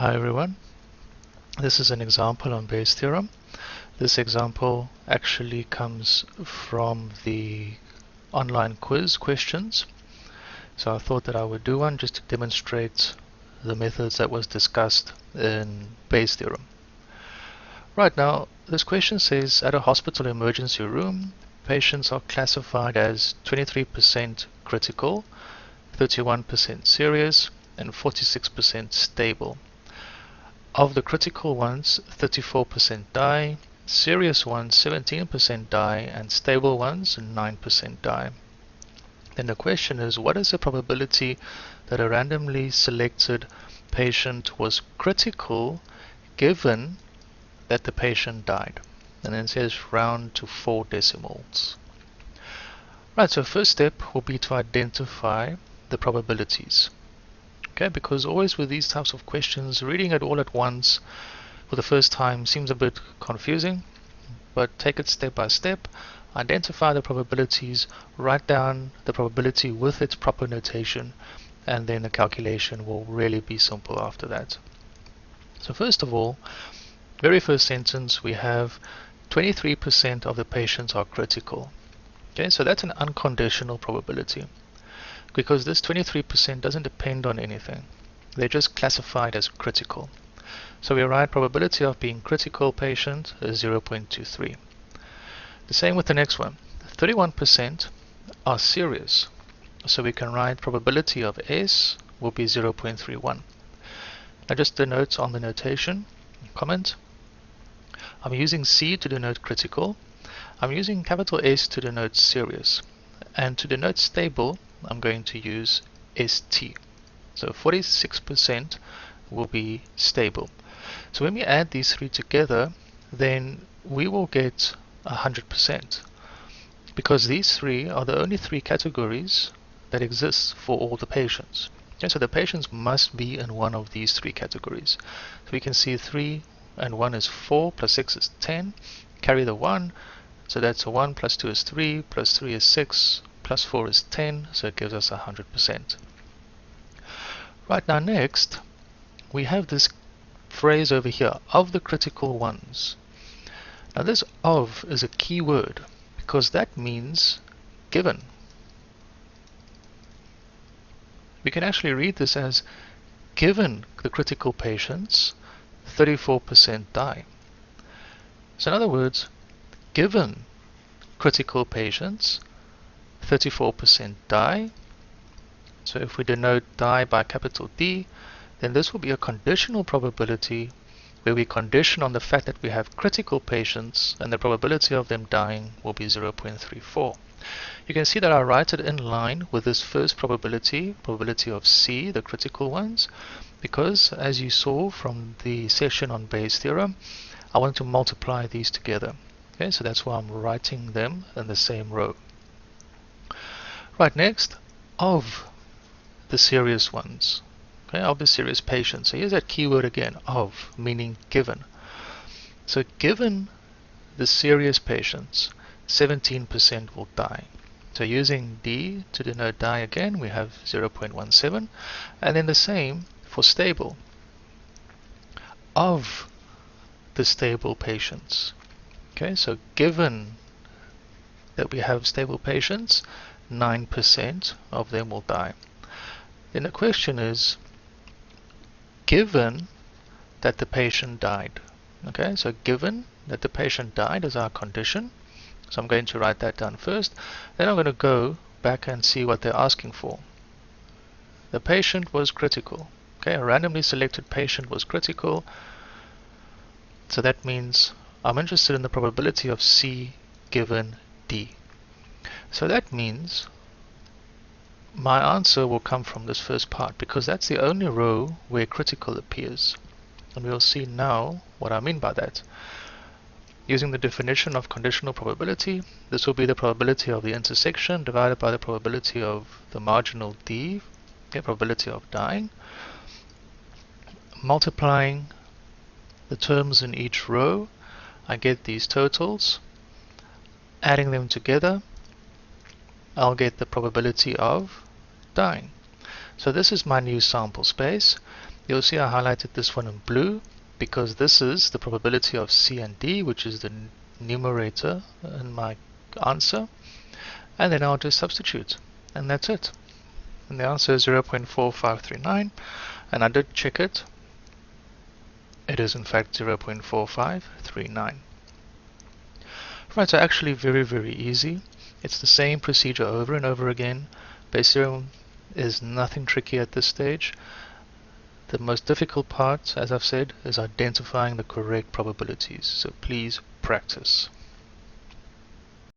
Hi everyone, this is an example on Bayes' theorem. This example actually comes from the online quiz questions. So I thought that I would do one just to demonstrate the methods that was discussed in Bayes' theorem. Right now, this question says at a hospital emergency room, patients are classified as 23% critical, 31% serious, and 46% stable. Of the critical ones, 34% die, serious ones 17% die, and stable ones 9% die. Then the question is, what is the probability that a randomly selected patient was critical given that the patient died? And then it says round to 4 decimals. Right, so first step will be to identify the probabilities. Okay, because always with these types of questions, reading it all at once for the first time seems a bit confusing, but take it step by step, identify the probabilities, write down the probability with its proper notation, and then the calculation will really be simple after that. So first of all, very first sentence, we have 23% of the patients are critical. Okay, so that's an unconditional probability, because this 23% doesn't depend on anything. They're just classified as critical. So we write probability of being critical patient is 0.23. The same with the next one. 31% are serious. So we can write probability of S will be 0.31. Now just the notes on the notation, comment. I'm using C to denote critical. I'm using capital S to denote serious. And to denote stable, I'm going to use ST. So 46% will be stable. So when we add these three together, then we will get 100%, because these three are the only three categories that exist for all the patients. Okay, so the patients must be in one of these three categories. So we can see 3 and 1 is 4, plus 6 is 10, carry the 1, so that's a 1 plus 2 is 3, plus 3 is 6, plus 4 is 10, so it gives us 100%. Right, now next, we have this phrase over here, of the critical ones. Now this of is a key word, because that means given. We can actually read this as given the critical patients, 34% die. So in other words, given critical patients, 34% die. So if we denote die by capital D, then this will be a conditional probability where we condition on the fact that we have critical patients and the probability of them dying will be 0.34. You can see that I write it in line with this first probability, probability of C, the critical ones, because as you saw from the session on Bayes' theorem, I want to multiply these together. Okay, so that's why I'm writing them in the same row. Right, next, of the serious ones. Okay, of the serious patients. So here's that keyword again, of, meaning given. So given the serious patients, 17% will die. So using D to denote die again, we have 0.17, and then the same for stable. Of the stable patients. Okay, so given that we have stable patients, 9% of them will die. Then the question is, given that the patient died. Okay, so given that the patient died is our condition. So I'm going to write that down first. Then I'm going to go back and see what they're asking for. The patient was critical. Okay, a randomly selected patient was critical. So that means I'm interested in the probability of C given D. So that means my answer will come from this first part, because that's the only row where critical appears. And we'll see now what I mean by that. Using the definition of conditional probability, this will be the probability of the intersection divided by the probability of the marginal D, the probability of dying, multiplying the terms in each row. I get these totals, adding them together, I'll get the probability of dying. So this is my new sample space, You'll see I highlighted this one in blue because this is the probability of C and D, which is the numerator in my answer. And then I'll just substitute, and that's it. And the answer is 0.4539, and I did check it. It is in fact 0.4539. Right, so actually very easy. It's the same procedure over and over again. Bayes' theorem is nothing tricky at this stage. The most difficult part, as I've said, is identifying the correct probabilities. So please practice.